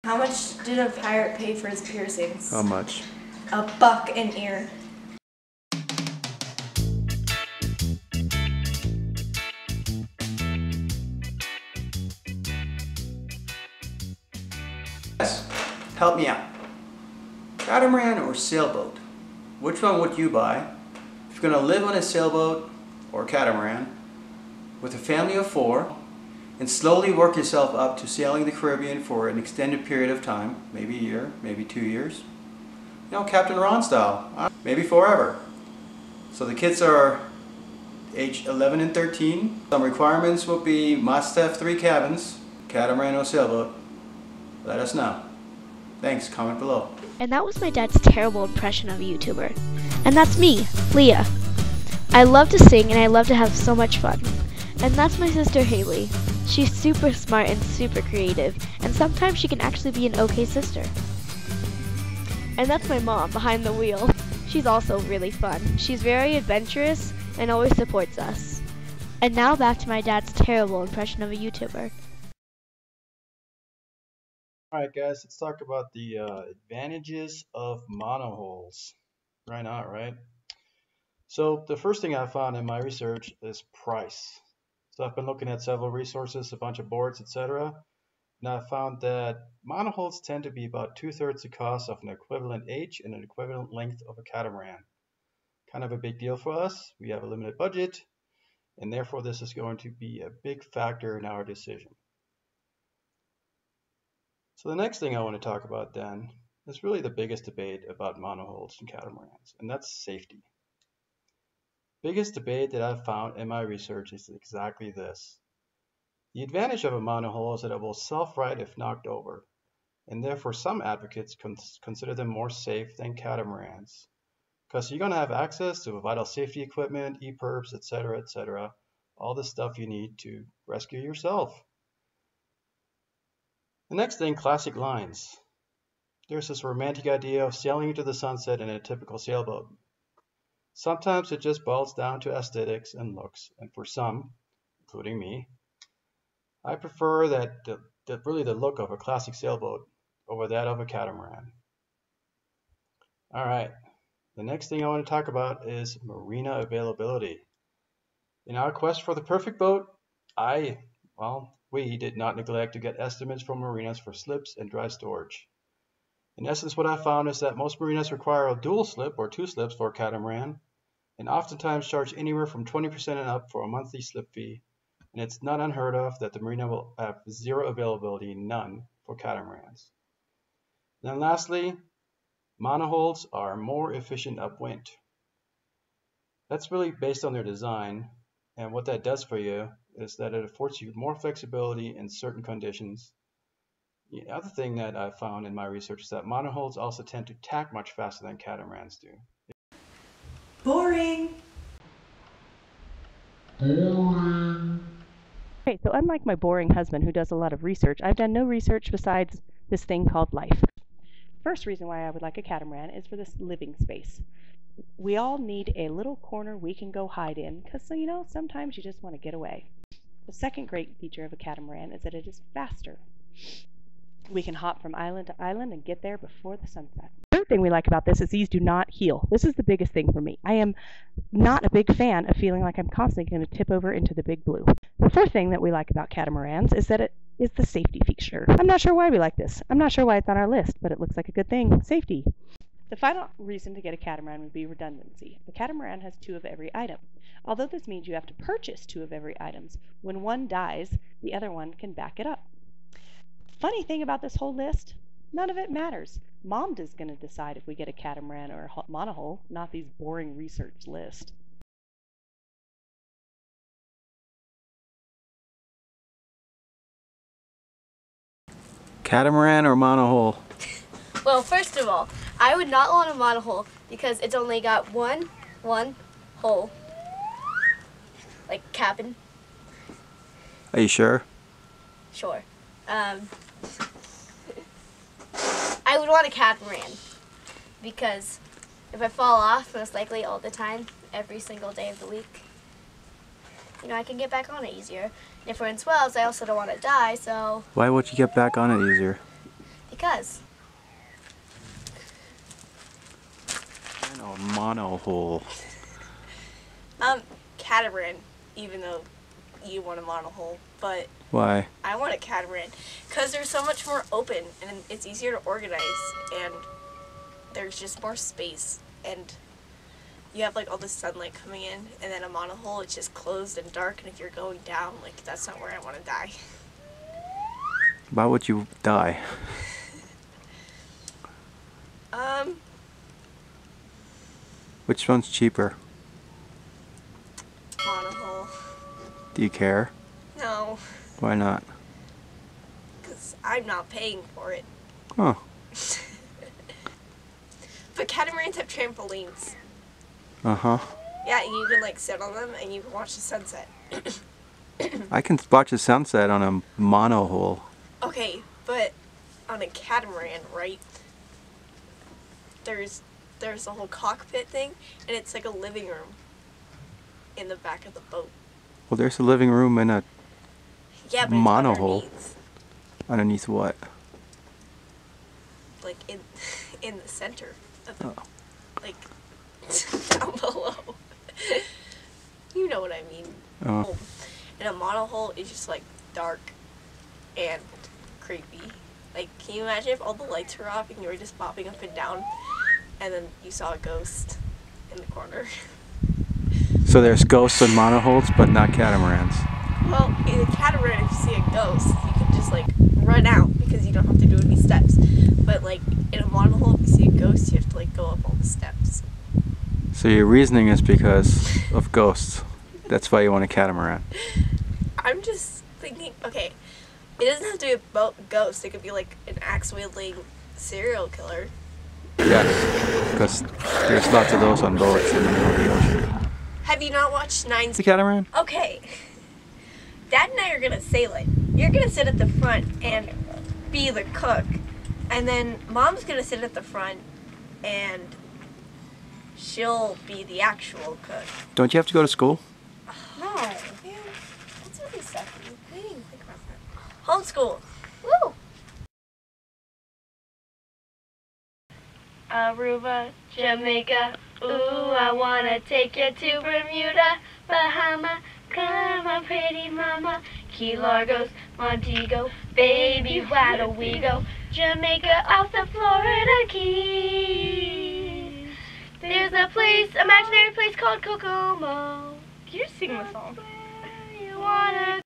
How much did a pirate pay for his piercings? How much? $1 an ear. Yes, help me out. Catamaran or sailboat? Which one would you buy? If you're going to live on a sailboat or catamaran with a family of 4 and slowly work yourself up to sailing the Caribbean for an extended period of time, maybe a year, maybe 2 years, you know, Captain Ron style, maybe forever. So the kids are age 11 and 13. Some requirements will be must have 3 cabins, catamaran or sailboat. Let us know. Thanks, comment below. And that was my dad's terrible impression of a YouTuber. And that's me, Leah. I love to sing and I love to have so much fun. And that's my sister Haley. She's super smart and super creative, and sometimes she can actually be an okay sister. And that's my mom behind the wheel. She's also really fun. She's very adventurous and always supports us. And now back to my dad's terrible impression of a YouTuber. Alright guys, let's talk about the advantages of monohulls. Why not, right? So the first thing I found in my research is price. So I've been looking at several resources, a bunch of boards, etc. And I found that monohulls tend to be about 2/3 the cost of an equivalent age and an equivalent length of a catamaran. Kind of a big deal for us. We have a limited budget, and therefore this is going to be a big factor in our decision. So the next thing I want to talk about then is really the biggest debate about monohulls and catamarans, and that's safety. Biggest debate that I've found in my research is exactly this. The advantage of a monohull is that it will self-right if knocked over, and therefore some advocates consider them more safe than catamarans, because you're going to have access to vital safety equipment, EPIRBs, etc., all the stuff you need to rescue yourself. The next thing, classic lines. There's this romantic idea of sailing into the sunset in a typical sailboat. Sometimes it just boils down to aesthetics and looks, and for some, including me, I prefer really the look of a classic sailboat over that of a catamaran. Alright, the next thing I want to talk about is marina availability. In our quest for the perfect boat, we did not neglect to get estimates from marinas for slips and dry storage. In essence, what I found is that most marinas require a dual slip or 2 slips for a catamaran, and oftentimes charge anywhere from 20% and up for a monthly slip fee, and it's not unheard of that the marina will have 0 availability, none, for catamarans. And then lastly, monohulls are more efficient upwind. That's really based on their design, and what that does for you is that it affords you more flexibility in certain conditions. The other thing that I found in my research is that monohulls also tend to tack much faster than catamarans do. Boring. Okay, so unlike my boring husband who does a lot of research, I've done no research besides this thing called life. First reason why I would like a catamaran is for this living space. We all need a little corner we can go hide in because, you know, sometimes you just want to get away. The second great feature of a catamaran is that it is faster. We can hop from island to island and get there before the sunset. The third thing we like about this is these do not heel. This is the biggest thing for me. I am not a big fan of feeling like I'm constantly going to tip over into the big blue. The fourth thing that we like about catamarans is that it is the safety feature. I'm not sure why we like this. I'm not sure why it's on our list, but it looks like a good thing. Safety. The final reason to get a catamaran would be redundancy. The catamaran has 2 of every item. Although this means you have to purchase 2 of every items, when one dies, the other one can back it up. Funny thing about this whole list, none of it matters. Mom is going to decide if we get a catamaran or a monohull, not these boring research lists. Catamaran or monohull? Well, first of all, I would not want a monohull because it's only got one hole, like cabin. Are you sure? Sure. I would want a catamaran because if I fall off, most likely all the time, every single day of the week, you know, I can get back on it easier. And if we're in swells, I also don't want to die, so... Why would you get back on it easier? Because. I know, Monohull. Catamaran, even though you want a monohull, but Why? I want a catamaran because they're so much more open and it's easier to organize and there's just more space and you have like all the sunlight coming in, and then a monohull, it's just closed and dark, and if you're going down, like that's not where I want to die. Why would you die? Which one's cheaper? Monohull. Do you care? No, Why not? because I'm not paying for it. Huh. But catamarans have trampolines. Uh-huh. Yeah, and you can like sit on them and you can watch the sunset. I can watch the sunset on a monohull. Okay, but on a catamaran, right? There's the whole cockpit thing, and it's like a living room in the back of the boat. Well, there's a living room in a Yeah, but monohull. it's Underneath what? like in the center of the, Oh. like down below. You know what I mean. Oh. And a monohull is just like dark and creepy. Like, can you imagine if all the lights were off and you were just bobbing up and down, and then you saw a ghost in the corner? So there's ghosts in monohulls, but not catamarans. Well, in a catamaran, if you see a ghost, you can just like run out because you don't have to do any steps. But like in a monohull, if you see a ghost, you have to like go up all the steps. So your reasoning is because of ghosts. That's why you want a catamaran. I'm just thinking, okay, it doesn't have to be a ghost. It could be like an axe-wielding serial killer. Yes, because there's lots of those on boats in the middle of the ocean. Have you not watched It's a catamaran? Okay. Dad and I are gonna sail it. You're gonna sit at the front and be the cook. And then Mom's gonna sit at the front and she'll be the actual cook. Don't you have to go to school? No, man. That's really sucky. I didn't even think about that. Homeschool. Woo! Aruba, Jamaica, ooh, I wanna take you to Bermuda, Bahama, come on pretty mama, Key Largos, Montego, baby, why don't we go, Jamaica off the Florida Keys. There's a place, imaginary place called Kokomo. Can you sing the song? You wanna